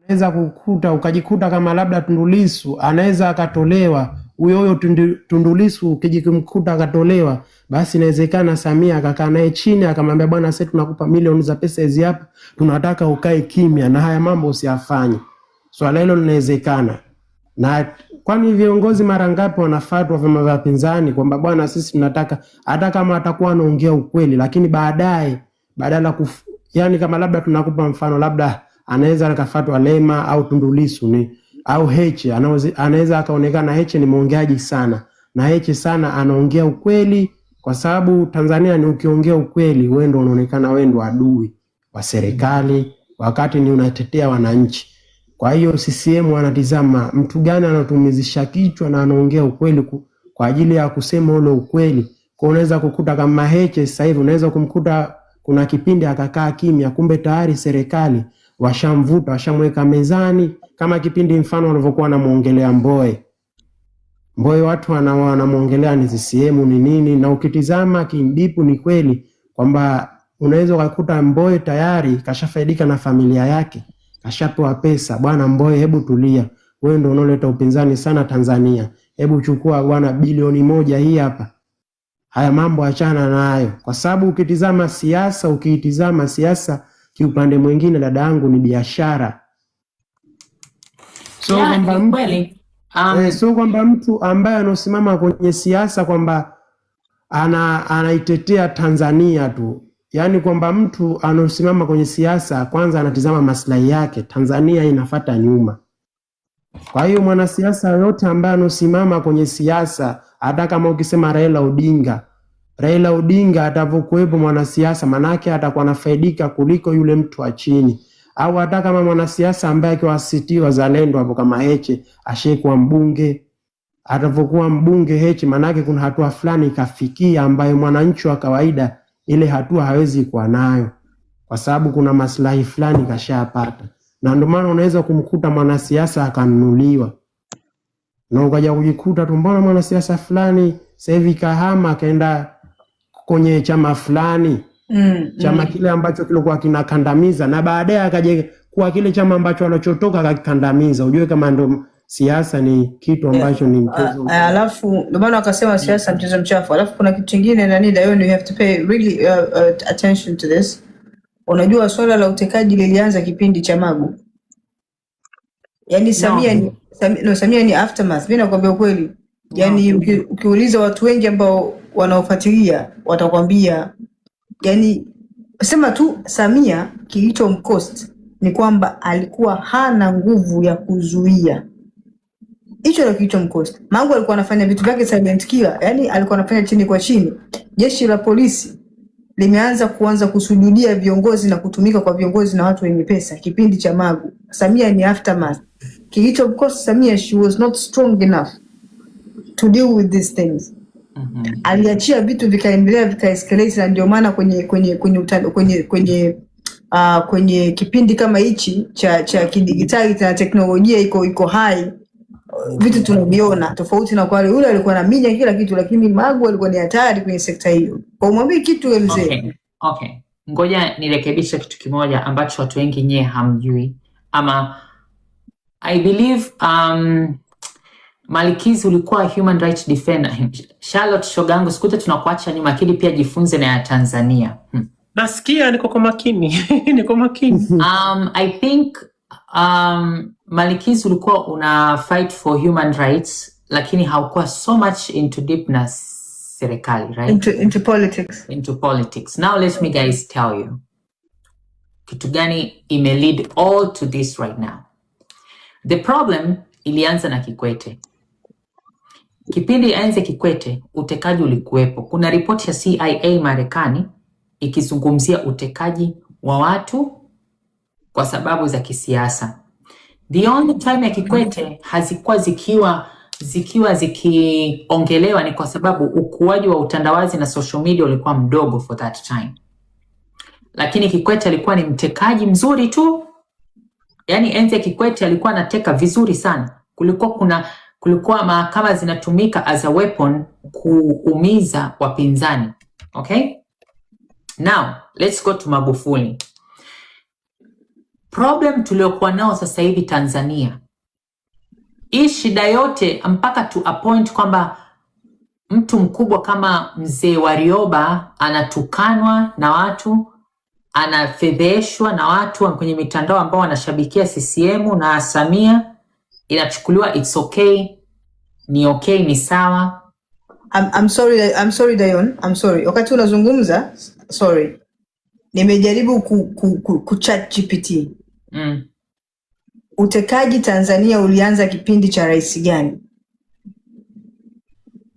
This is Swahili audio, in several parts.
unaweza kukuta ukajikuta kama labda Tundu Lissu anaweza akatolewa, huyo Tundu Lissu ukijikuta akatolewa, basi inawezekana Samia akakaa naye chini akamwambia, bwana, sasa tunakupa milioni za pesa hizi hapa, tunataka ukae kimya na haya mambo usiyafanye. Swala hilo linawezekana. Na kwani viongozi mara ngapi wanafuatwa vyama vya pinzani kwamba bwana, sisi tunataka, hata kama atakuwa anaongea ukweli, lakini baadaye badala yani kama labda tunakupa mfano, labda anaweza akafuatwa Lema au Tundu Lissu au Heche, anaweza akaonekana Heche ni mwongeaji sana, na Heche sana anaongea ukweli, kwa sababu Tanzania ni ukiongea ukweli wewe ndio unaonekana wewe ndio adui wa serikali, wakati ni unatetea wananchi. Kwa hiyo CCM wanatizama mtu gani anatumizisha kichwa na anaongea ukweli kwa ajili ya kusema ule ukweli. Kwa unaweza kukuta kama Heche sasa hivi unaweza kumkuta kuna kipindi akakaa kimya, kumbe tayari serikali washamvuta, washamweka mezani, kama kipindi mfano walivyokuwa wanamuongelea Mbowe. Mbowe watu wanamuongelea ni CCM ni nini, na ukitizama kindipu ni kweli kwamba unaweza kukuta Mbowe tayari kashafaidika na familia yake, kashapewa pesa. Bwana Mbowe, hebu tulia, wewe ndio unaleta upinzani sana Tanzania, hebu chukua bwana bilioni 1 hii hapa, haya mambo achana nayo. Kwa sababu ukiitizama siasa kiupande mwingine, dada yangu, ni biashara. So kwamba mtu ambaye anosimama kwenye siasa kwamba anaitetea Tanzania tu, yani kwamba mtu anosimama kwenye siasa kwanza anatizama maslahi yake, Tanzania inafuata nyuma. Kwa hiyo mwanasiasa yote ambaye anosimama kwenye siasa, hata kama ukisema Raila Odinga atavokuwepo mwanasiasa, manake atakuwa anafaidika kuliko yule mtu wa chini. Au hata kama mwanasiasa ambaye akiwasiti wazalendo hapo kama Heche ashekuwa mbunge, atavokuwa mbunge Heche, manake kuna hatua fulani kafikia ambayo mwananchi wa kawaida ile hatua hawezi kuwa nayo, kwa sababu kuna maslahi fulani kashapata. Na ndio maana unaweza kumkuta mwanasiasa akanunuliwa, na ukaja kujikuta tu mbona mwanasiasa fulani sasa hivi kahama akaenda kwenye chama fulani, chama kile ambacho kilikuwa kinakandamiza, na baadaye akaje kuwa kile chama ambacho anachotoka akakandamiza. Ujue kama ndo siasa ni kitu ambacho ni mchezo. Alafu ndio maana wakasema siasa mchezo mchafu. Alafu kuna kitu kingine na nini, you have to pay really attention to this. Unajua swala la utekaji lilianza kipindi cha Magu. Yaani Samia ni aftermath. Mimi nakwambia ukweli. Yaani ukiuliza watu wengi ambao wanaofuatilia watakwambia, yani sema tu Samia kilichomcost ni kwamba alikuwa hana nguvu ya kuzuia. Hicho ndio kilichomcost. Magu alikuwa anafanya vitu vyake silent killer, yani alikuwa anafanya chini kwa chini. Jeshi la polisi limeanza kusujudia viongozi na kutumika kwa viongozi na watu wenye pesa kipindi cha Magu. Samia ni aftermath. Kilichomcost Samia, she was not strong enough to deal with these things. Aliachia vitu vikaendelea vikaescalate, na ndio maana kwenye kipindi kama hichi cha kidigitali na teknolojia iko high, vitu tunaviona tofauti na kwa yule alikuwa na minya kila kitu, lakini Magu alikuwa ni hatari kwenye sekta hiyo. Kwa umwambie kitu wewe mzee. Okay. Ngoja nirekebishe kitu kimoja ambacho watu wengi nyewe hamjui, ama I believe Malikizi ulikuwa human rights defender. Charlotte Shogango, sikute tunakuacha nyuma, lakini pia jifunze na ya Tanzania. Nasikia niko kwa makini. Niko makini. I think Malikizi ulikuwa una fight for human rights, lakini haukuwa so much into deepness serikali, right? Into politics. Into politics. Now let me guys tell you. Kitu gani ime lead all to this right now. The problem ilianza na Kikwete. Kipindi enzi Kikwete, utekaji ulikuwepo. Kuna ripoti ya CIA Marekani ikizungumzia utekaji wa watu kwa sababu za kisiasa. The only time ya Kikwete hazikuwa zikiongelewa ni kwa sababu ukuaji wa utandawazi na social media ulikuwa mdogo for that time. Lakini Kikwete alikuwa ni mtekaji mzuri tu. Yani enzi ya Kikwete alikuwa anateka vizuri sana. Kulikuwa mahakama zinatumika as a weapon kuumiza wapinzani. Okay? Now, let's go to Magufuli. problem tuliokuwa nao sasa hivi Tanzania, hii shida yote mpaka to a point kwamba mtu mkubwa kama mzee Warioba anatukanwa na watu, anafedheshwa na watu kwenye mitandao ambao wanashabikia CCM na Samia, inachukuliwa it's okay, ni okay, ni sawa. I'm sorry Dayon, I'm sorry. Wakati unazungumza, sorry, nimejaribu ku chat GPT. Utekaji Tanzania ulianza kipindi cha rais gani?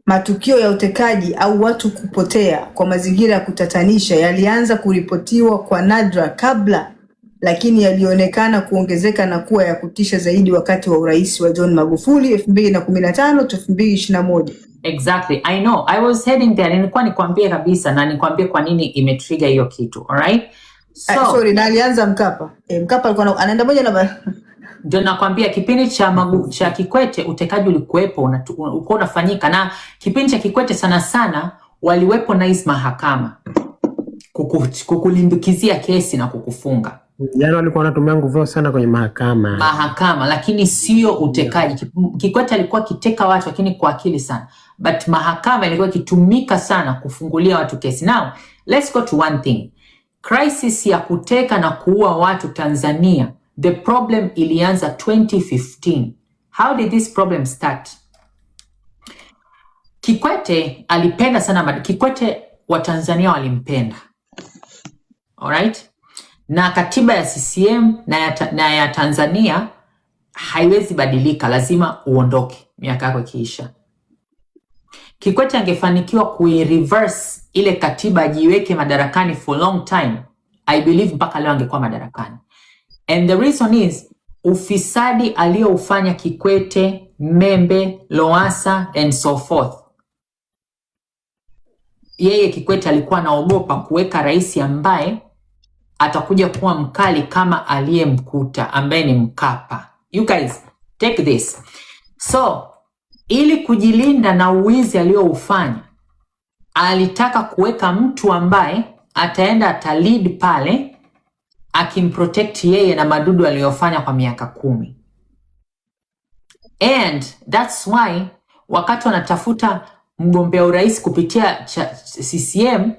Matukio ya utekaji au watu kupotea kwa mazingira ya kutatanisha yalianza kuripotiwa kwa nadra kabla, lakini yalionekana kuongezeka na kuwa ya kutisha zaidi wakati wa urais wa John Magufuli 2015 to 2021. Exactly. I know. I was heading there. Nilikuwa nikwambie kabisa na nikwambie kwa nini imetrigger hiyo kitu. All right? So, sorry, na alianza Mkapa. Mkapa alikuwa anaenda moja na ndio nakwambia kipindi cha Kikwete utekaji ulikuwepo, ulikuwa unafanyika, na kipindi cha Kikwete sana sana waliwepo nice mahakama kukulimbikizia kesi na kukufunga. Jana walikuwa wanatumia nguvu sana kwenye mahakama, lakini sio utekaji. Kikwete alikuwa kiteka watu lakini kwa akili sana, but mahakama ilikuwa kitumika sana kufungulia watu kesi. Now let's go to one thing. Crisis ya kuteka na kuua watu Tanzania, the problem ilianza 2015. How did this problem start? Kikwete alipenda sana, Kikwete wa Tanzania walimpenda. Alright? Na katiba ya CCM na ya Tanzania haiwezi badilika, lazima uondoke miaka yako ikiisha. Kikwete angefanikiwa kuireverse ile katiba, ajiweke madarakani for long time, I believe mpaka leo angekuwa madarakani. And the reason is ufisadi aliyoufanya Kikwete, Membe, Lowassa and so forth. Yeye Kikwete alikuwa anaogopa kuweka rais ambaye atakuja kuwa mkali kama aliyemkuta ambaye ni Mkapa. You guys, take this. So, ili kujilinda na uwizi aliyoufanya, alitaka kuweka mtu ambaye ataenda atalead pale akimprotect yeye na madudu aliyofanya kwa miaka 10. And that's why wakati wanatafuta mgombea urais kupitia CCM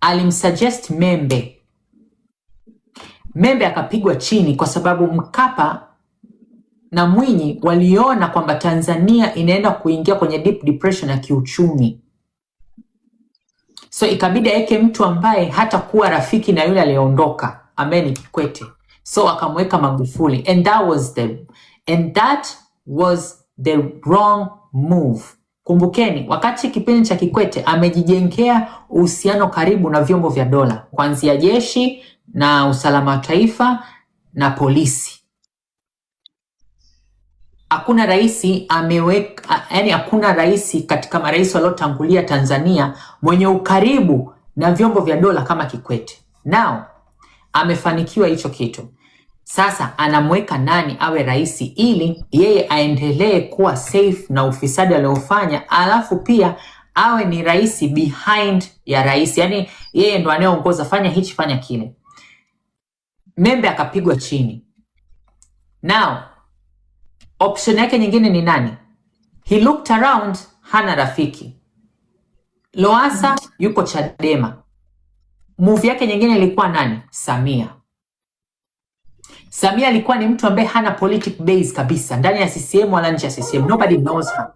alimsuggest Membe. Membe akapigwa chini kwa sababu Mkapa na Mwinyi waliona kwamba Tanzania inaenda kuingia kwenye deep depression ya kiuchumi. So ikabidi aweke mtu ambaye hata kuwa rafiki na yule aliyeondoka ambaye ni Kikwete. So akamweka Magufuli, and that was the wrong move. Kumbukeni, wakati kipindi cha Kikwete amejijengea uhusiano karibu na vyombo vya dola, kuanzia jeshi na usalama wa taifa na polisi. Hakuna raisi ameweka, yani hakuna raisi katika marais waliotangulia Tanzania mwenye ukaribu na vyombo vya dola kama Kikwete. Now amefanikiwa hicho kitu. Sasa anamweka nani awe raisi ili yeye aendelee kuwa safe na ufisadi aliofanya, alafu pia awe ni raisi behind ya raisi, yani yeye ndo anayeongoza, fanya hichi fanya kile. Membe akapigwa chini. Now option yake nyingine ni nani? He looked around, hana rafiki. Lowassa yuko Chadema. Move yake nyingine ilikuwa nani? Samia. Samia alikuwa ni mtu ambaye hana politic base kabisa ndani ya CCM wala nje ya CCM. Nobody knows her.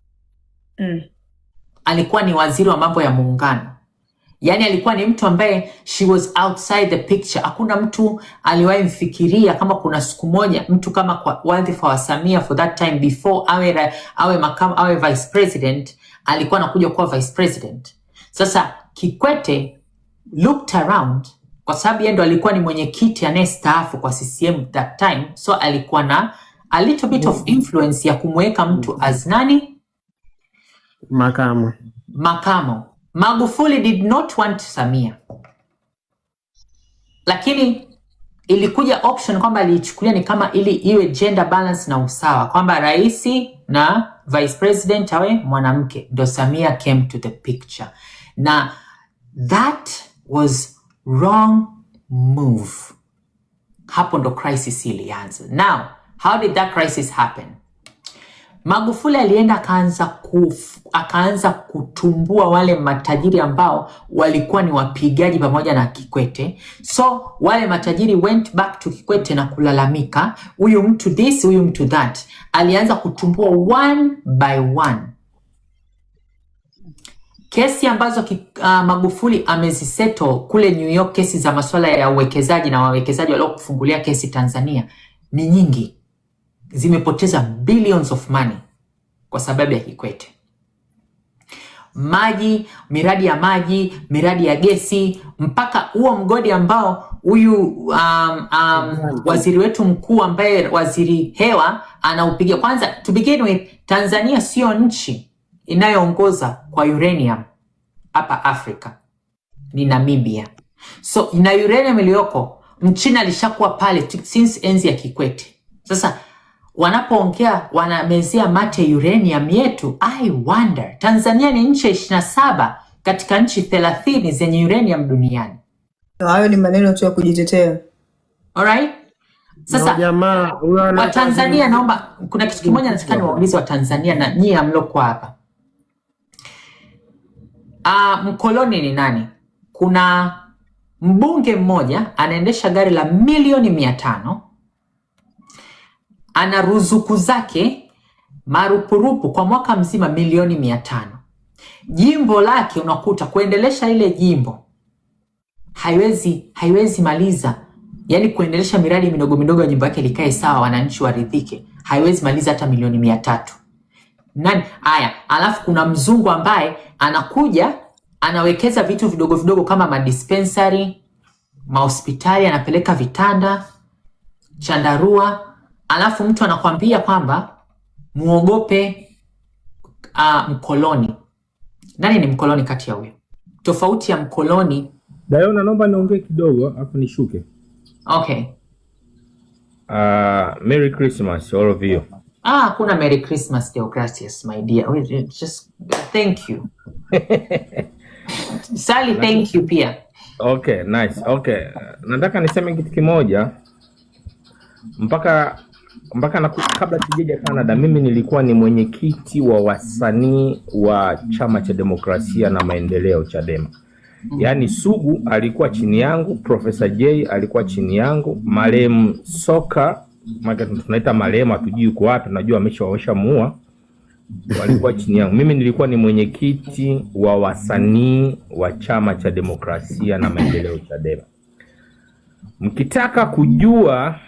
Alikuwa ni waziri wa mambo ya muungano. Yani alikuwa ni mtu ambaye she was outside the picture. Hakuna mtu aliwahi mfikiria kama kuna siku moja mtu kama kwa wadhifa wa Samia for that time before awe makamu awe vice president, alikuwa anakuja kuwa vice president. Sasa Kikwete looked around kwa sababu yeye ndo alikuwa ni mwenyekiti anayestaafu kwa CCM that time, so alikuwa na a little bit of influence ya kumweka mtu as nani? Makamo. Magufuli did not want Samia. Lakini ilikuja option kwamba aliichukulia ni kama ili iwe gender balance na usawa, kwamba raisi na vice president awe mwanamke. Ndo Samia came to the picture. Na that was wrong move. hapo ndo crisis ilianza. Now, how did that crisis happen? Magufuli alienda akaanza kutumbua wale matajiri ambao walikuwa ni wapigaji pamoja na Kikwete. So wale matajiri went back to Kikwete na kulalamika, huyu mtu this, huyu mtu that. Alianza kutumbua one by one. Kesi ambazo Magufuli ameziseto kule New York, kesi za masuala ya uwekezaji na wawekezaji walio kufungulia kesi Tanzania ni nyingi. Zimepoteza billions of money kwa sababu ya Kikwete. Miradi ya maji, miradi ya gesi, mpaka huo mgodi ambao huyu waziri wetu mkuu ambaye waziri hewa anaupigia. Kwanza, to begin with, Tanzania sio nchi inayoongoza kwa uranium hapa Afrika, ni Namibia. So na uranium iliyoko, Mchina alishakuwa pale since enzi ya Kikwete. Sasa wanapoongea wanamezea mate uranium yetu. I wonder, Tanzania ni nchi 27 katika nchi 30 zenye uranium duniani. Hayo ni maneno tu ya kujitetea. Alright? Sasa wa Tanzania, naomba kuna kitu kimoja nataka niwaulize wa Tanzania na nyie mliokuwa hapa. Mkoloni ni nani? Kuna mbunge mmoja anaendesha gari la milioni 500, ana ruzuku zake marupurupu kwa mwaka mzima milioni 500. Jimbo lake unakuta kuendelesha ile jimbo haiwezi maliza, yani kuendelesha miradi midogo midogo ya jimbo yake likae sawa wananchi waridhike, haiwezi maliza hata milioni 300. Nani? Haya, alafu kuna mzungu ambaye anakuja anawekeza vitu vidogo vidogo kama madispensary, mahospitali, anapeleka vitanda, chandarua, alafu mtu anakuambia kwamba muogope mkoloni. Nani ni mkoloni kati ya huyo? Tofauti ya mkoloni. Dayona, naomba niongee kidogo hapo nishuke. Okay. Merry Christmas all of you. Kuna Merry Christmas, Deogratius, my dear. Just thank you. Sally, thank you pia. Okay, nice. Okay. Nataka niseme kitu kimoja. Kabla sijaja Canada, mimi nilikuwa ni mwenyekiti wa wasanii wa Chama cha Demokrasia na Maendeleo, Chadema. Yaani Sugu alikuwa chini yangu, Professor J alikuwa chini yangu, Marehemu Soka, tunaita marehemu hatujui yuko wapi, tunajua ameshamuua, walikuwa chini yangu. Mimi nilikuwa ni mwenyekiti wa wasanii wa Chama cha Demokrasia na Maendeleo, Chadema. Mkitaka kujua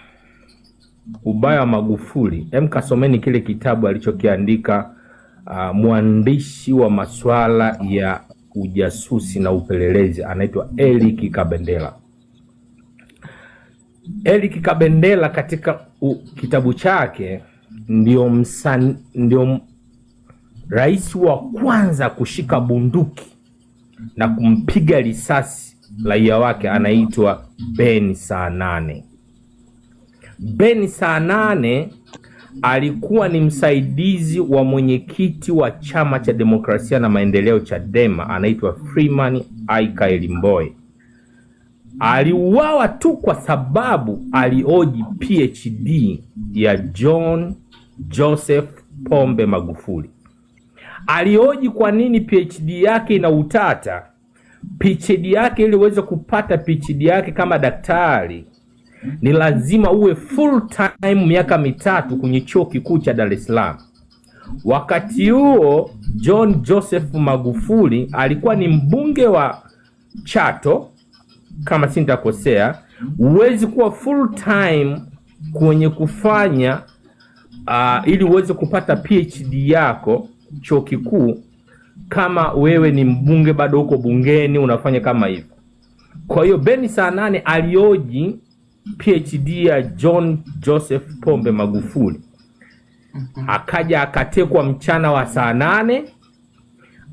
ubaya wa Magufuli, kasomeni kile kitabu alichokiandika mwandishi wa masuala ya ujasusi na upelelezi, anaitwa Eric Kabendera. Eric Kabendera katika kitabu chake ndio rais wa kwanza kushika bunduki na kumpiga risasi raia wake, anaitwa Ben Saanane. Ben Saanane alikuwa ni msaidizi wa mwenyekiti wa Chama cha Demokrasia na Maendeleo, Chadema, anaitwa Freeman Aikaeli Mbowe. Aliuawa tu kwa sababu alioji PhD ya John Joseph Pombe Magufuli. Alioji kwa nini PhD yake ina utata. PhD yake, ili uweze kupata PhD yake kama daktari, ni lazima uwe full time miaka 3 kwenye chuo kikuu cha Dar es Salaam. Wakati huo John Joseph Magufuli alikuwa ni mbunge wa Chato kama sintakosea. Uwezi kuwa full time kwenye kufanya ili uweze kupata PhD yako chuo kikuu kama wewe ni mbunge bado uko bungeni unafanya kama hivyo. Kwa hiyo Ben Saanane alioji PhD ya John Joseph Pombe Magufuli. Akaja akatekwa mchana wa saa 8.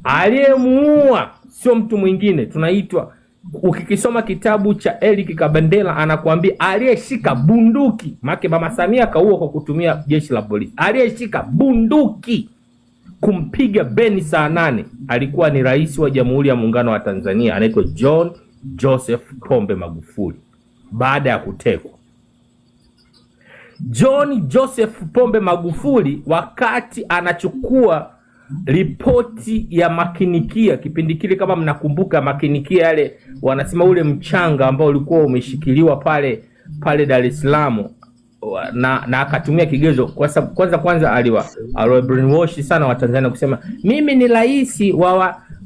Aliyemuua sio mtu mwingine, tunaitwa, ukikisoma kitabu cha Eric Kabendera anakuambia aliyeshika bunduki, maana Mama Samia kaua kwa kutumia jeshi la polisi. Aliyeshika bunduki kumpiga Ben Saanane alikuwa ni rais wa Jamhuri ya Muungano wa Tanzania, anaitwa John Joseph Pombe Magufuli, baada ya kutekwa. John Joseph Pombe Magufuli wakati anachukua ripoti ya makinikia, kipindi kile kama mnakumbuka makinikia yale wanasema ule mchanga ambao ulikuwa umeshikiliwa pale Dar es Salaam, na akatumia kigezo kwanza aliwa brainwash sana wa Tanzania kusema mimi ni rais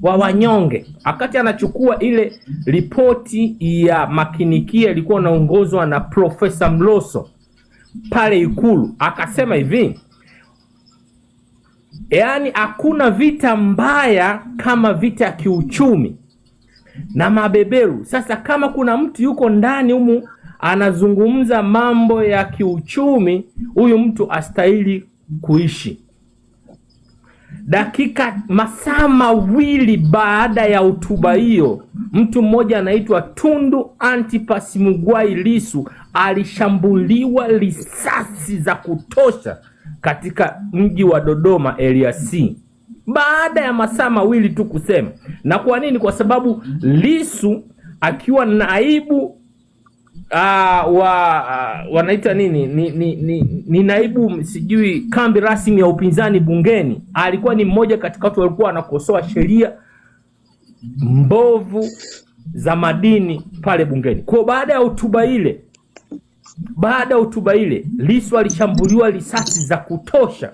wa wanyonge. Akati anachukua ile ripoti ya makinikia ilikuwa inaongozwa na Profesa Mlosso pale Ikulu, akasema hivi, yaani hakuna vita mbaya kama vita ya kiuchumi na mabeberu. Sasa kama kuna mtu yuko ndani humu anazungumza mambo ya kiuchumi, huyu mtu astahili kuishi. Masaa mawili baada ya hotuba hiyo, mtu mmoja anaitwa Tundu Antipas Mugwai Lissu alishambuliwa risasi za kutosha katika mji wa Dodoma area C, baada ya masaa mawili tu kusema. Na kwa nini? Kwa sababu Lissu akiwa naibu wanaita nini ni naibu sijui kambi rasmi ya upinzani bungeni, alikuwa ni mmoja katika watu walikuwa wanakosoa sheria mbovu za madini pale bungeni. Kwa baada ya hotuba ile Lissu alishambuliwa risasi za kutosha.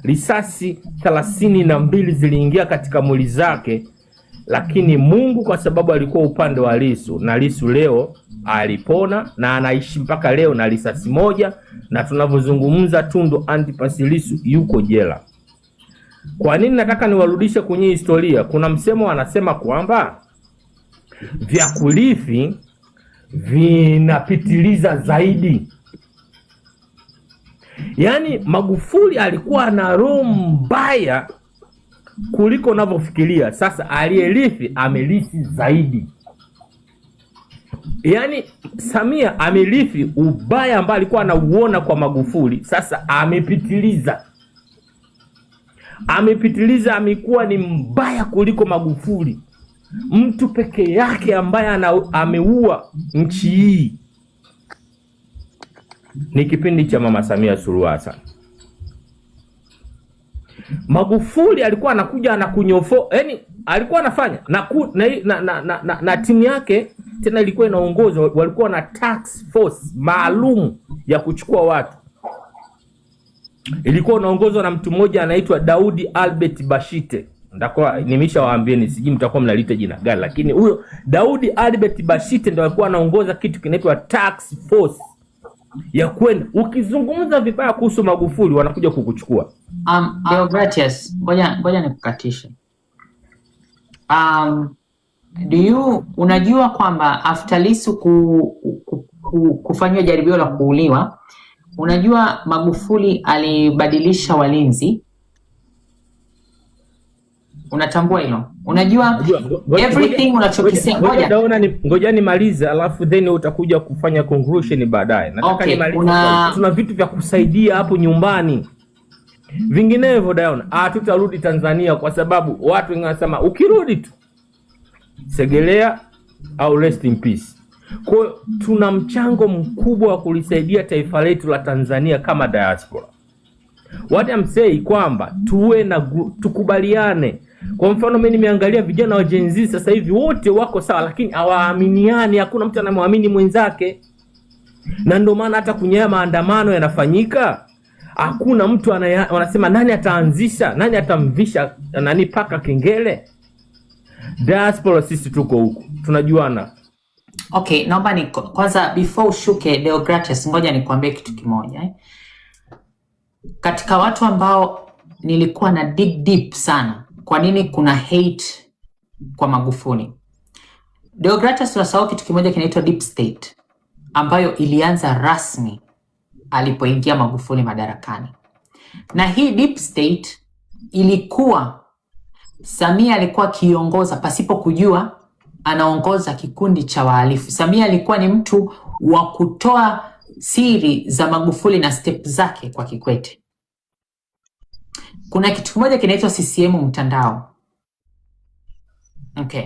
Risasi 32 ziliingia katika mwili zake, lakini Mungu kwa sababu alikuwa upande wa Lissu, na Lissu leo alipona na anaishi mpaka leo na risasi moja, na tunavyozungumza Tundu Antipas Lissu yuko jela. Kwa nini nataka niwarudishe kwenye historia? Kuna msemo anasema kwamba vya kurithi vinapitiliza zaidi. Yaani Magufuli alikuwa na roho mbaya kuliko unavyofikiria. Sasa aliyerithi amerithi zaidi. Yaani Samia amerithi ubaya ambao alikuwa anauona kwa Magufuli, sasa amepitiliza. Amekuwa ni mbaya kuliko Magufuli. Mtu peke yake ambaye ameua nchi hii ni kipindi cha Mama Samia Suluhu Hassan. Magufuli alikuwa anakuja anakunyofo, yani alikuwa anafanya na timu yake tena ilikuwa inaongozwa, walikuwa na task force maalum ya kuchukua watu. Ilikuwa inaongozwa na mtu mmoja anaitwa Daudi Albert Bashite. Ndakuwa nimeshawaambieni, sijui mtakuwa mnalita jina gani, lakini huyo Daudi Albert Bashite ndio alikuwa anaongoza kitu kinaitwa task force ya kwenda ukizungumza vibaya kuhusu Magufuli wanakuja kukuchukua. Deogratias, ngoja nikukatishe. Unajua kwamba after Lissu kufanywa jaribio la kuuliwa, unajua Magufuli alibadilisha walinzi? Unatambua hilo? Unajua everything unachokisema. Ngoja nimalize alafu then utakuja kufanya conclusion baadaye. Nataka nimalize. Tuna vitu vya kusaidia hapo nyumbani. Vinginevyo Diona tutarudi Tanzania, kwa sababu watu wanasema ukirudi tu segelea au rest in peace. Kwa tuna mchango mkubwa wa kulisaidia taifa letu la Tanzania kama diaspora. What I'm saying kwamba tukubaliane. Kwa mfano mimi nimeangalia vijana wa Gen Z sasa hivi wote wako sawa, lakini hawaaminiani, hakuna mtu anamwamini mwenzake. Na ndio maana hata kwenye maandamano yanafanyika, hakuna mtu wanasema nani ataanzisha, nani atamvisha nani paka kengele. Diaspora sisi tuko huko, tunajuana. Okay, naomba kwanza before ushuke Deogratias, ngoja nikwambie kitu kimoja. Katika watu ambao nilikuwa na dig deep sana, kwa nini kuna hate kwa Magufuli? Deogratias, tunasahau kitu kimoja kinaitwa deep state, ambayo ilianza rasmi alipoingia Magufuli madarakani. Na hii deep state ilikuwa Samia alikuwa kiongoza pasipo kujua anaongoza kikundi cha wahalifu. Samia alikuwa ni mtu wa kutoa siri za Magufuli na step zake kwa Kikwete. Kuna kitu kimoja kinaitwa CCM mtandao. Okay.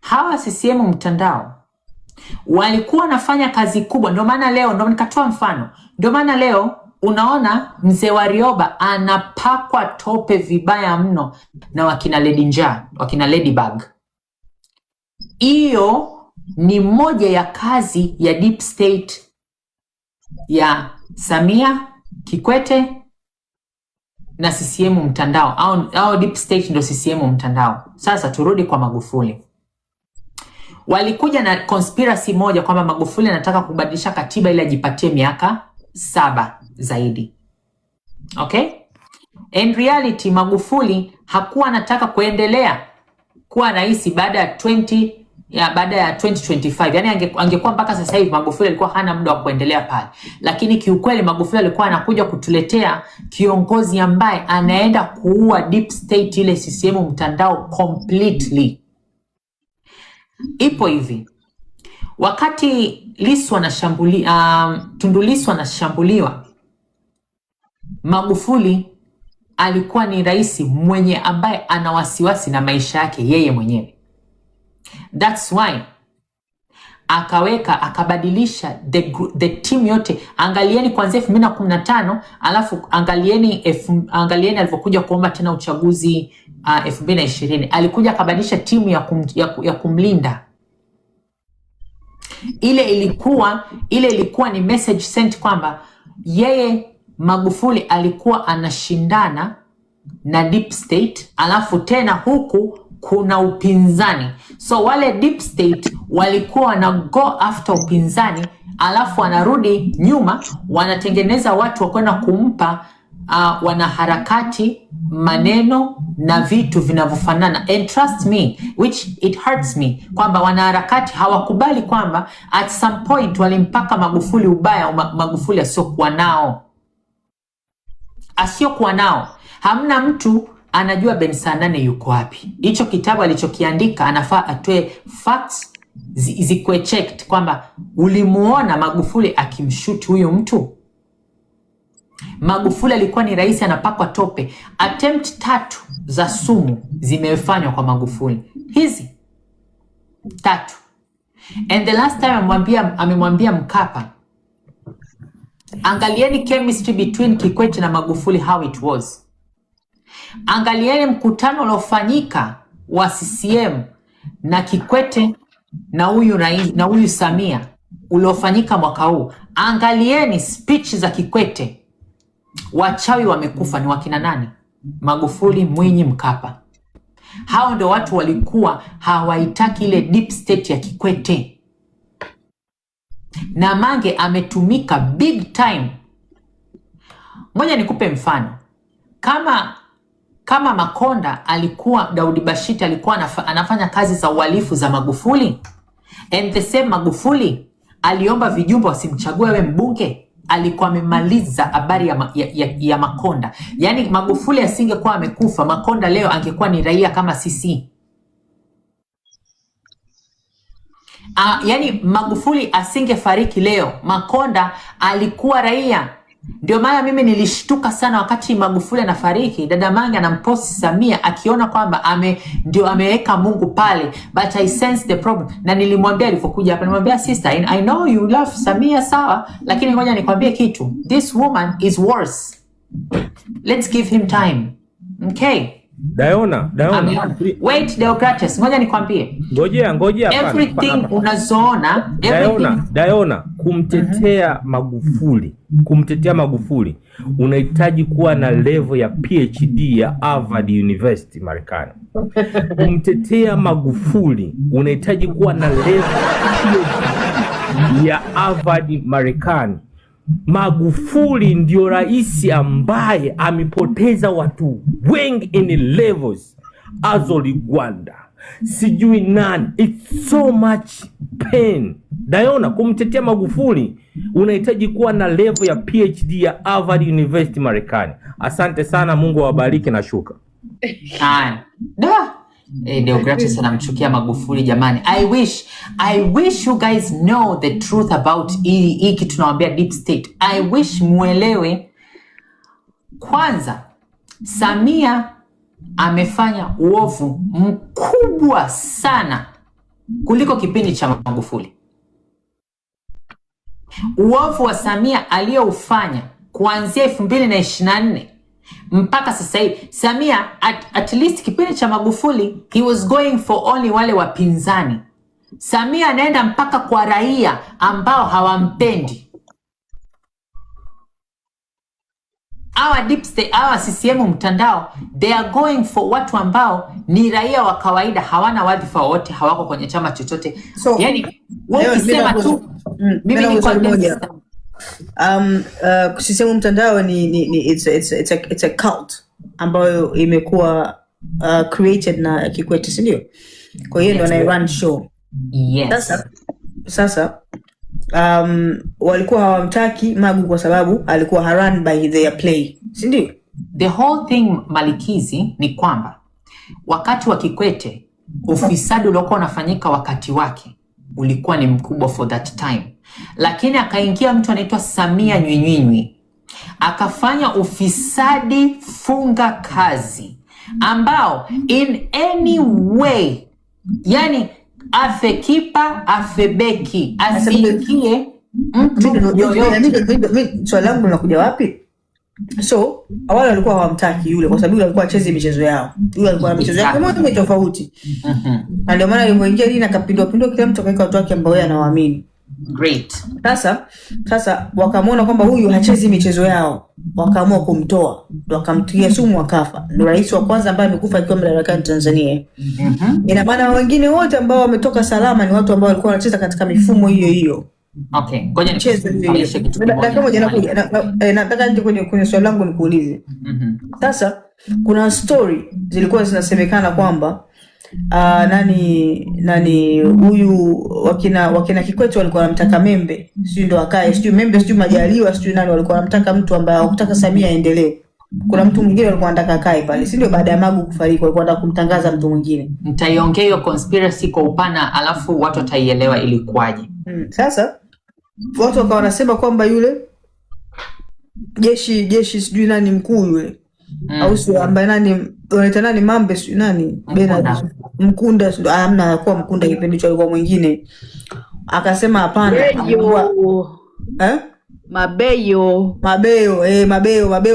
Hawa CCM mtandao walikuwa wanafanya kazi kubwa. Ndio maana leo, ndio nikatoa mfano, ndio maana leo unaona mzee Warioba anapakwa tope vibaya mno na wakina Lady Njaa, wakina Ladybug. Hiyo ni moja ya kazi ya deep state ya Samia, Kikwete na CCM mtandao, au deep state ndio CCM mtandao. Sasa turudi kwa Magufuli. Walikuja na conspiracy moja kwamba Magufuli anataka kubadilisha katiba ili ajipatie miaka 7 zaidi. Okay? In reality Magufuli hakuwa anataka kuendelea kuwa rais baada ya 2025. Yani angekuwa mpaka sasa hivi Magufuli alikuwa hana muda wa kuendelea pale. Lakini kiukweli Magufuli alikuwa anakuja kutuletea kiongozi ambaye anaenda kuua deep state ile CCM mtandao completely. Ipo hivi. Wakati Lissu Tundu Lissu anashambuliwa, Magufuli alikuwa ni rais mwenye ambaye ana wasiwasi na maisha yake yeye mwenyewe. That's why akabadilisha the team yote. Angalieni kuanzia 2015, alafu angalieni alivyokuja kuomba tena uchaguzi 2020. Alikuja akabadilisha timu ya kumlinda. Ile ilikuwa ni message sent kwamba yeye Magufuli alikuwa anashindana na deep state, alafu tena huku kuna upinzani. So wale deep state walikuwa wana go after upinzani, alafu wanarudi nyuma, wanatengeneza watu wa kwenda kumpa wanaharakati maneno na vitu vinavyofanana. And trust me, which it hurts me, kwamba wanaharakati hawakubali kwamba at some point walimpaka Magufuli ubaya, Magufuli asiokuwa nao. Hamna mtu anajua Ben Saanane yuko wapi. Hicho kitabu alichokiandika anafaa atoe facts zikuwe checked kwamba ulimuona Magufuli akimshoot huyo mtu. Magufuli alikuwa ni rais anapakwa tope. Attempt 3 za sumu zimefanywa kwa Magufuli. Hizi 3. And the last time amemwambia Mkapa, angalieni chemistry between Kikwete na Magufuli how it was. Angalieni mkutano uliofanyika wa CCM na Kikwete na huyu Samia uliofanyika mwaka huu. Angalieni speech za Kikwete. Wachawi wamekufa ni wakina nani? Magufuli, Mwinyi, Mkapa. Hao ndio watu walikuwa hawaitaki ile deep state ya Kikwete. Na Mange ametumika big time. Ngoja nikupe mfano. Kama Makonda alikuwa, Daudi Bashite alikuwa anafanya kazi za uhalifu za Magufuli, and the same Magufuli aliomba vijumbe wasimchague wewe mbunge, alikuwa amemaliza habari ya Makonda. Yani Magufuli asingekuwa amekufa, Makonda leo angekuwa ni raia kama sisi. Yani Magufuli asingefariki leo, Makonda alikuwa raia. Ndio maana mimi nilishtuka sana wakati Magufuli anafariki, dada Mange anamposti Samia akiona kwamba ndio ameweka Mungu pale, but I sense the problem. Na nilimwambia alipokuja hapa, nilimwambia sister, I know you love Samia sawa, lakini ngoja nikwambie kitu, this woman is worse. Let's give him time. Okay? Diona. Wait, Deogratias, ngoja nikwambie. Ngojea. Everything unazoona, Diona, kumtetea Magufuli unahitaji kuwa na level ya PhD ya Harvard University Marekani. Kumtetea Magufuli unahitaji kuwa na level ya PhD ya Harvard Marekani. Magufuli ndio rais ambaye amepoteza watu wengi in levels. Azori Gwanda, sijui nani. It's so much pain. Diona, kumtetea Magufuli unahitaji kuwa na level ya PhD ya Harvard University Marekani. Asante sana, Mungu awabariki na shuka. Deogratias anamchukia Magufuli jamani. I wish you guys know the truth about hiki tunawaambia deep state. I wish muelewe. Kwanza, Samia amefanya uovu mkubwa sana kuliko kipindi cha Magufuli. Uovu wa Samia aliyoufanya kuanzia 2024 mpaka sasa hivi. Samia at least kipindi cha Magufuli he was going for only wale wapinzani. Samia anaenda mpaka kwa raia ambao hawampendi. Our deep state, our CCM mtandao, they are going for watu ambao ni raia wa kawaida, hawana wadhifa wote, hawako kwenye chama chochote. So, yani wewe ukisema tu mimi ni kwa moja. CCM mtandao ni it's a cult ambayo imekuwa created na Kikwete, si ndio? Kwa hiyo ndio ana run show. Yes. Sasa walikuwa hawamtaki Magu kwa sababu alikuwa run by their play, si ndio? The whole thing Malikizi ni kwamba wakati wa Kikwete ufisadi uliokuwa unafanyika wakati wake ulikuwa ni mkubwa for that time, lakini akaingia mtu anaitwa Samia Nywinywi akafanya ufisadi funga kazi ambao in any way, yani afe kipa afe beki asiingie mtu yoyote. Swali langu linakuja wapi? So awali walikuwa hawamtaki yule kwa sababu yule alikuwa acheze michezo yao. Yule alikuwa na michezo yake moja tofauti. Na ndio maana alipoingia Lina akapindua kila mtu akaika watu wake ambao yeye anawaamini. Great. Sasa wakamwona kwamba huyu hachezi michezo yao, wakaamua kumtoa, wakamtia sumu akafa. Ndio rais wa kwanza ambaye amekufa akiwa madarakani Tanzania. Ina maana wengine wote ambao wametoka salama ni watu ambao walikuwa wanacheza katika mifumo hiyo hiyo. Okay, ngoja nicheze kitu kimoja. Nataka nje kwenye swali langu nikuulize. Sasa kuna story zilikuwa zinasemekana kwamba nani huyu wakina Kikwete walikuwa wanamtaka Membe, sio ndo akae, sio Membe, sio Majaliwa, sio nani, walikuwa wanamtaka mtu ambaye hakutaka Samia aendelee. Kuna mtu mwingine alikuwa anataka akae pale, si ndio? Baada ya Magu kufariki walikuwa wanataka kumtangaza mtu mwingine. Nitaiongea hiyo conspiracy kwa upana, alafu watu wataielewa ilikuwaje. Sasa watu wakawa wanasema kwamba yule jeshi sijui nani mkuu yule au sio ambaye nani wanaita nani Mambe sio nani Bernard Mkunda sio amna kuwa Mkunda kipindi hicho alikuwa mwingine akasema hapana Mabeyo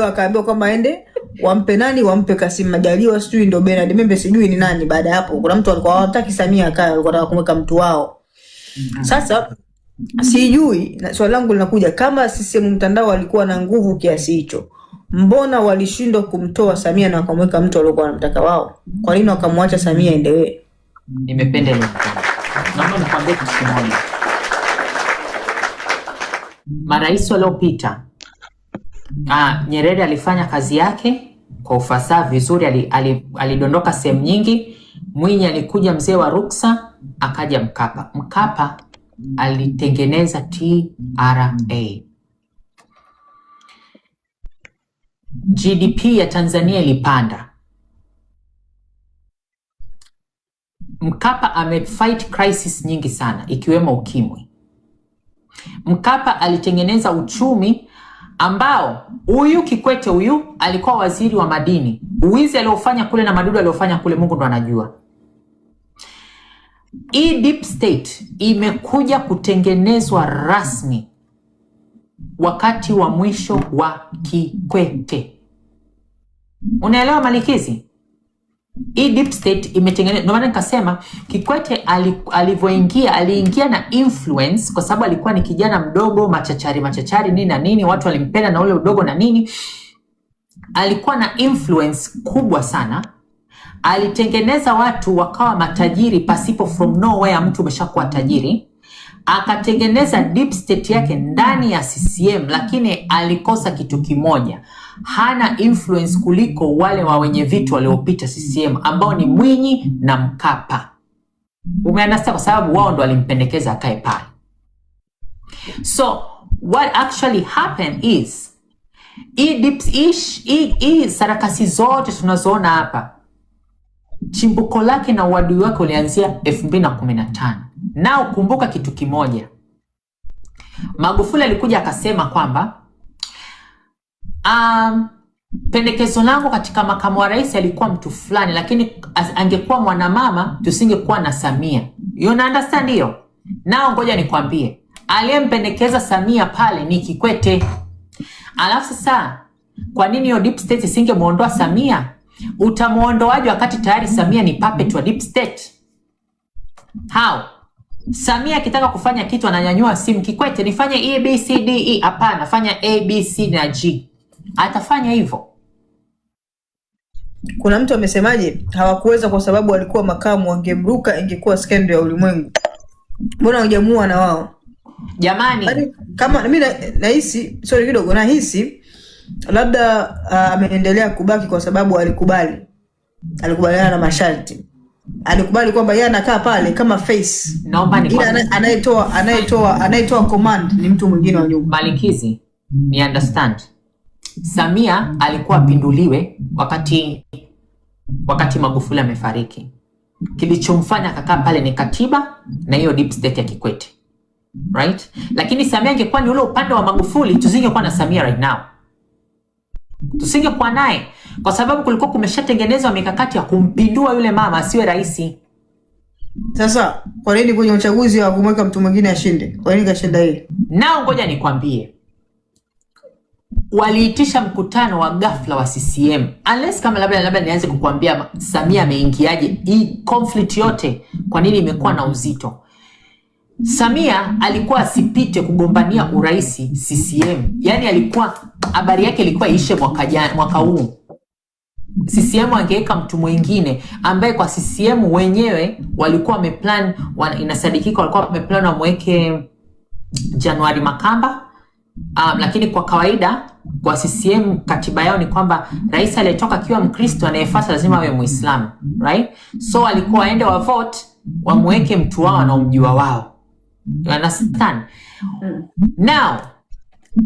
akaambiwa kwamba aende wampe Kassim Majaliwa sijui ndio Bernard Membe sijui ni nani. Baada ya hapo kuna mtu alikuwa hawataki Samia akae, alikuwa anataka kumweka mtu wao. Sasa sijui na swali langu linakuja, kama CCM mtandao walikuwa na nguvu kiasi hicho, mbona walishindwa kumtoa Samia na wakamweka mtu aliyekuwa anamtaka wao? Kwa nini wakamwacha Samia endelee? Nimependa ile. Naomba nikwambie kitu kimoja. Marais waliopita, Nyerere alifanya kazi yake kwa ufasaha vizuri, alidondoka sehemu nyingi. Mwinyi alikuja, mzee wa ruksa, akaja Mkapa alitengeneza TRA. GDP ya Tanzania ilipanda. Mkapa amefight crisis nyingi sana ikiwemo ukimwi. Mkapa alitengeneza uchumi ambao huyu Kikwete huyu alikuwa waziri wa madini. Uwizi aliofanya kule na madudu aliofanya kule Mungu ndo anajua. Hii deep state imekuja kutengenezwa rasmi wakati wa mwisho wa Kikwete. Unaelewa Malikizi? Hii deep state imetengenezwa, ndio maana nikasema Kikwete alivyoingia aliingia na influence kwa sababu alikuwa ni kijana mdogo, machachari nini na nini, watu walimpenda na ule udogo na nini. Alikuwa na influence kubwa sana. Alitengeneza watu wakawa matajiri pasipo from nowhere, mtu umeshakuwa tajiri. Akatengeneza deep state yake ndani ya CCM, lakini alikosa kitu kimoja. Hana influence kuliko wale wa wenye vitu waliopita CCM ambao ni Mwinyi na Mkapa. Umeanasa kwa sababu wao ndo walimpendekeza akae pale. So what actually happened is hii sarakasi zote tunazoona hapa, chimbuko lake na uadui wake ulianzia 2015. Nao kumbuka kitu kimoja. Magufuli alikuja akasema kwamba pendekezo langu katika makamu wa rais alikuwa mtu fulani, lakini angekuwa mwanamama tusingekuwa na Samia. You understand hiyo? Nao ngoja nikwambie, Aliyempendekeza Samia pale ni Kikwete. Alafu sasa kwa nini hiyo deep state isingemuondoa Samia? Utamuondoaje wakati tayari Samia ni puppet wa deep state? How? Samia akitaka kufanya kitu ananyanyua simu, Kikwete nifanye A B C D E. Hapana, fanya A B C na G. Atafanya hivyo. Kuna mtu amesemaje hawakuweza kwa sababu walikuwa makamu, wangemruka ingekuwa skendo ya ulimwengu. Mbona hujamua na wao? Jamani, kama mimi nahisi sorry kidogo, nahisi labda ameendelea kubaki kwa sababu alikubaliana na masharti. Alikubali kwamba yeye anakaa pale kama face. Naomba ni anayetoa command ni mtu mwingine wa nyuma. Malikizi, ni understand. Samia alikuwa apinduliwe wakati Magufuli amefariki. Kilichomfanya akakaa pale ni katiba na hiyo deep state ya Kikwete. Right? Lakini Samia angekuwa ni ule upande wa Magufuli, tusingekuwa na Samia right now. Tusingekuwa naye kwa sababu kulikuwa kumeshatengenezwa mikakati ya kumpindua yule mama asiwe rais. Sasa kwa nini kwenye uchaguzi wa kumweka mtu mwingine ashinde? Kwa nini kashinda yeye? Nao ngoja nikwambie. Waliitisha mkutano wa ghafla wa CCM. Unless kama labda nianze kukuambia Samia ameingiaje hii conflict yote, kwa nini imekuwa na uzito. Samia alikuwa asipite kugombania uraisi CCM. Yaani alikuwa habari yake ilikuwa ishe mwaka huu. CCM angeweka mtu mwingine ambaye kwa CCM wenyewe walikuwa wameplan, inasadikika walikuwa wameplan wamweke Januari Makamba. Lakini kwa kawaida kwa CCM katiba yao ni kwamba rais aliyetoka akiwa Mkristo anayefuata lazima awe Muislamu, right? So alikuwa waende wa vote wamweke mtu wao anaomjua wao. You understand? Now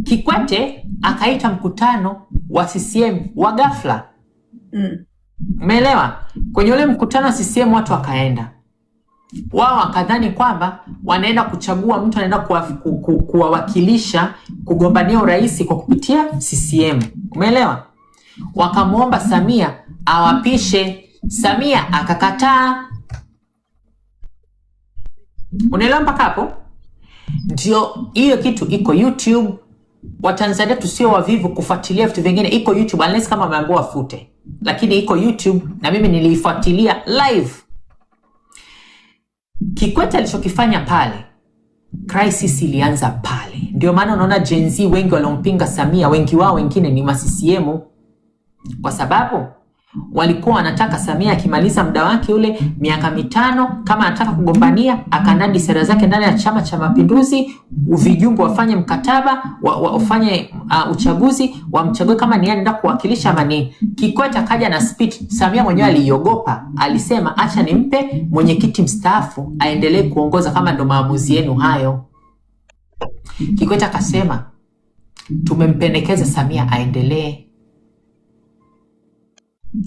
Kikwete akaita mkutano wa CCM wa ghafla. Umeelewa? Kwenye ule mkutano wa CCM watu wakaenda. Wao wakadhani kwamba wanaenda kuchagua mtu anaenda kuwawakilisha kugombania urais kwa kupitia CCM. Umeelewa? Wakamuomba Samia awapishe. Samia akakataa. Unaelewa mpaka hapo? Ndio hiyo kitu iko YouTube. Watanzania tusio wavivu kufuatilia vitu vingine, iko YouTube unless kama wameambiwa fute. Lakini iko YouTube na mimi niliifuatilia live. Kikwete alichokifanya pale, crisis ilianza pale. Ndio maana unaona Gen Z wengi waliompinga Samia, wengi wao wengine ni ma-CCM, kwa sababu walikuwa wanataka Samia akimaliza muda wake ule miaka 5 kama anataka kugombania akanadi sera zake ndani ya Chama cha Mapinduzi, uvijumbe wafanye mkataba, wafanye uchaguzi, wamchague kama ni anaenda kuwakilisha mani. Kikwete akaja na speech, Samia mwenyewe aliogopa, alisema acha nimpe mwenyekiti mstaafu aendelee kuongoza kama ndo maamuzi yenu hayo. Kikwete akasema tumempendekeza Samia aendelee.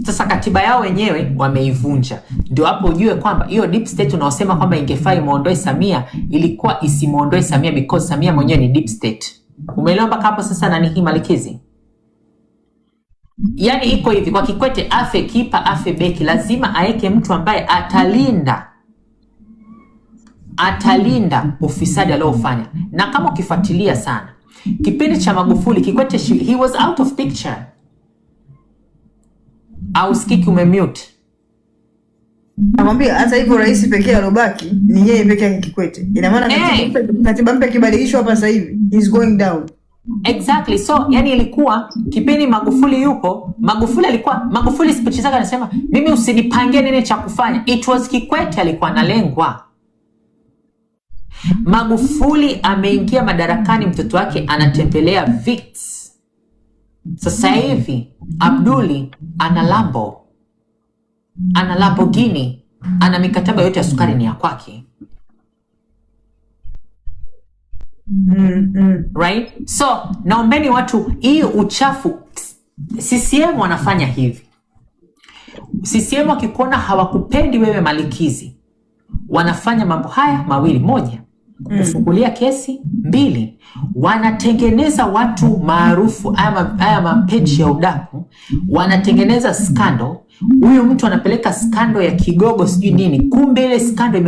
Sasa katiba yao wenyewe wameivunja. Ndio hapo ujue kwamba hiyo deep state unaosema kwamba ingefai muondoe Samia, ilikuwa isimuondoe Samia because Samia mwenyewe ni deep state. Umeelewa mpaka hapo sasa nani hii Malikizi? Yaani iko hivi, kwa Kikwete afe kipa afe beki, lazima aeke mtu ambaye atalinda ufisadi aliofanya. Na kama ukifuatilia sana kipindi cha Magufuli, Kikwete he was out of picture. Au sikiki umemute. Namwambia hata hivyo rais pekee alobaki ni yeye pekee yake Kikwete. Ina maana katiba mpya kibadilishwa hapa sasa hivi is going down. Exactly. So yani ilikuwa kipindi Magufuli yupo, Magufuli speech zake anasema mimi usinipangie nini cha kufanya. It was Kikwete alikuwa analengwa. Magufuli ameingia madarakani, mtoto wake anatembelea VIX. Sasa hivi Abduli ana Lambo, ana Lamborghini, ana mikataba yote ya sukari ni ya kwake. Right? So naombeni watu, hii uchafu CCM wanafanya hivi. CCM wakikuona hawakupendi wewe Malikizi, wanafanya mambo haya mawili: moja, kufungulia kesi; mbili, wanatengeneza watu maarufu, haya mapeji ya udaku, wanatengeneza scandal huyu mtu anapeleka skando ya kigogo sijui nini, kumbe ile skando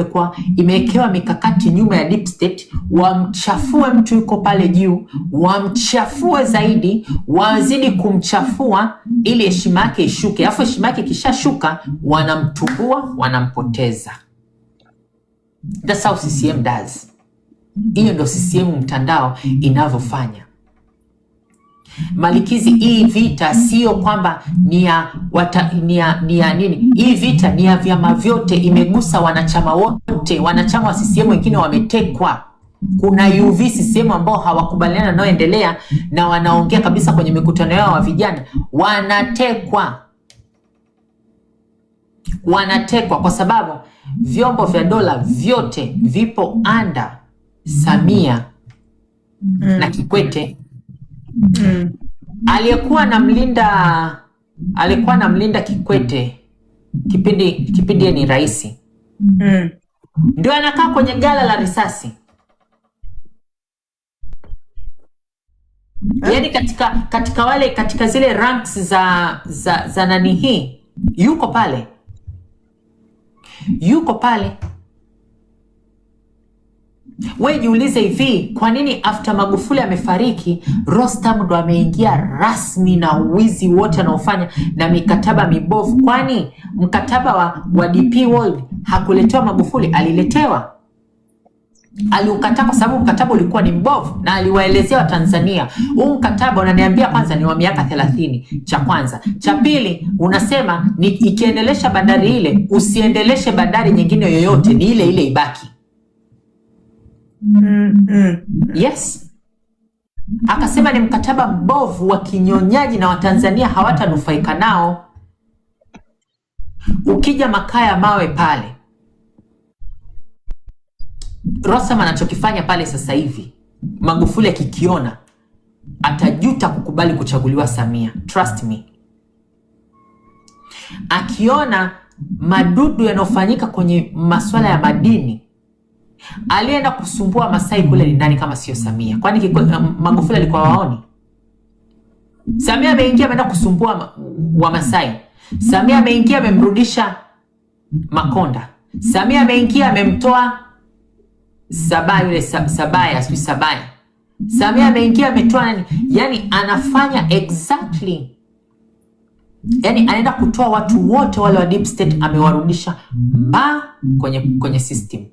imewekewa mikakati nyuma ya deep state, wamchafue mtu yuko pale juu, wamchafue zaidi, wazidi kumchafua ili heshima yake ishuke, afu heshima yake kishashuka wanamtubua, wanampoteza. That's how CCM does. Hiyo ndo CCM mtandao inavyofanya. Malikizi, hii vita sio kwamba ni ya nini. Hii vita ni ya vyama vyote, imegusa wanachama wote. Wanachama wa CCM wengine wametekwa. Kuna UV CCM ambao hawakubaliana naoendelea na wanaongea kabisa kwenye mikutano yao wa vijana, wanatekwa kwa sababu vyombo vya dola vyote vipo anda Samia na Kikwete. Alikuwa anamlinda Kikwete kipindi ni rais. Ndio anakaa kwenye gala la risasi. Yaani katika zile ranks za nani hii yuko pale. Wewe jiulize hivi, kwa nini after Magufuli amefariki Rostam ndo ameingia rasmi na uwizi wote anaofanya na mikataba mibovu? Kwani mkataba wa DP World hakuletewa Magufuli? Aliletewa, aliukataa kwa sababu mkataba ulikuwa ni mbovu, na aliwaelezea Watanzania, huu mkataba unaniambia kwanza ni wa miaka 30, cha kwanza. Cha pili unasema ni ikiendelesha bandari ile, usiendeleshe bandari nyingine yoyote, ni ile ile ibaki. Yes. Akasema ni mkataba mbovu wa kinyonyaji na Watanzania hawatanufaika nao. Ukija makaa ya mawe pale, Rostam anachokifanya pale sasa hivi, Magufuli akikiona atajuta kukubali kuchaguliwa Samia. Trust me. Akiona madudu yanofanyika kwenye masuala ya madini, alienda kusumbua Masai kule ni nani kama sio Samia? Kwani Magufuli alikuwa waoni? Samia ameingia ameenda kusumbua wa Masai. Samia ameingia amemrudisha Makonda. Samia ameingia amemtoa Sabaya. Samia ameingia ametoa nani? Yani anafanya exactly. Yani anaenda kutoa watu wote wale wa deep state, amewarudisha kwenye system.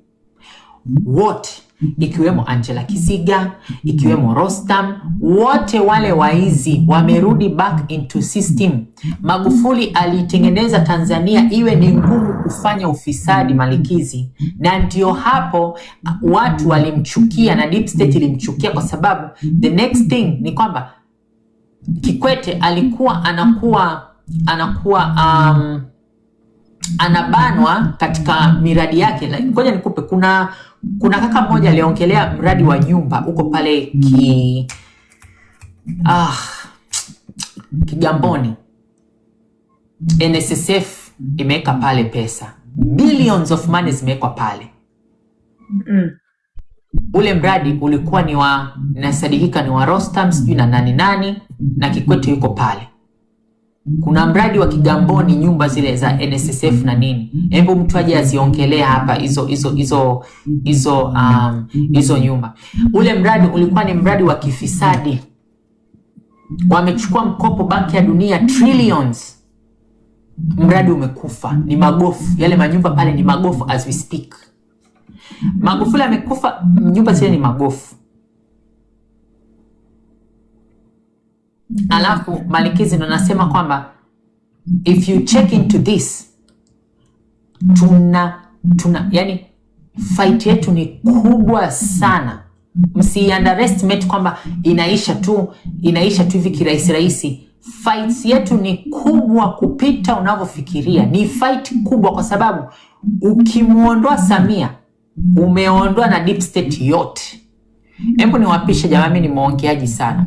Wote, ikiwemo Angela Kiziga, ikiwemo Rostam, wote wale waizi wamerudi back into system. Magufuli alitengeneza Tanzania iwe ni ngumu kufanya ufisadi, Malikizi, na ndio hapo watu walimchukia na deep state ilimchukia, kwa sababu the next thing ni kwamba Kikwete alikuwa anakuwa anabanwa katika miradi yake. Ngoja nikupe, kuna kaka mmoja aliongelea mradi wa nyumba uko pale Kigamboni. NSSF imeweka pale pesa, billions of money zimewekwa pale. Ule mradi ulikuwa nasadikika ni wa Rostam sijui na nani na Kikwete yuko pale. Kuna mradi wa Kigamboni, nyumba zile za NSSF na nini. Hebu mtu aje aziongelea hapa hizo nyumba. Ule mradi ulikuwa ni mradi wa kifisadi. Wamechukua mkopo Banki ya Dunia trillions. Mradi umekufa, ni magofu. Yale manyumba pale ni magofu as we speak. Magufuli amekufa, nyumba zile ni magofu. Alafu Malikizi ndo nasema kwamba if you check into this, yani fight yetu ni kubwa sana. Msi underestimate kwamba inaisha tu hivi kirahisi. Fight yetu ni kubwa kupita unavyofikiria. Ni fight kubwa kwa sababu ukimuondoa Samia, umeondoa na deep state yote. Hebu niwapishe jamaa, mimi ni mwongeaji sana.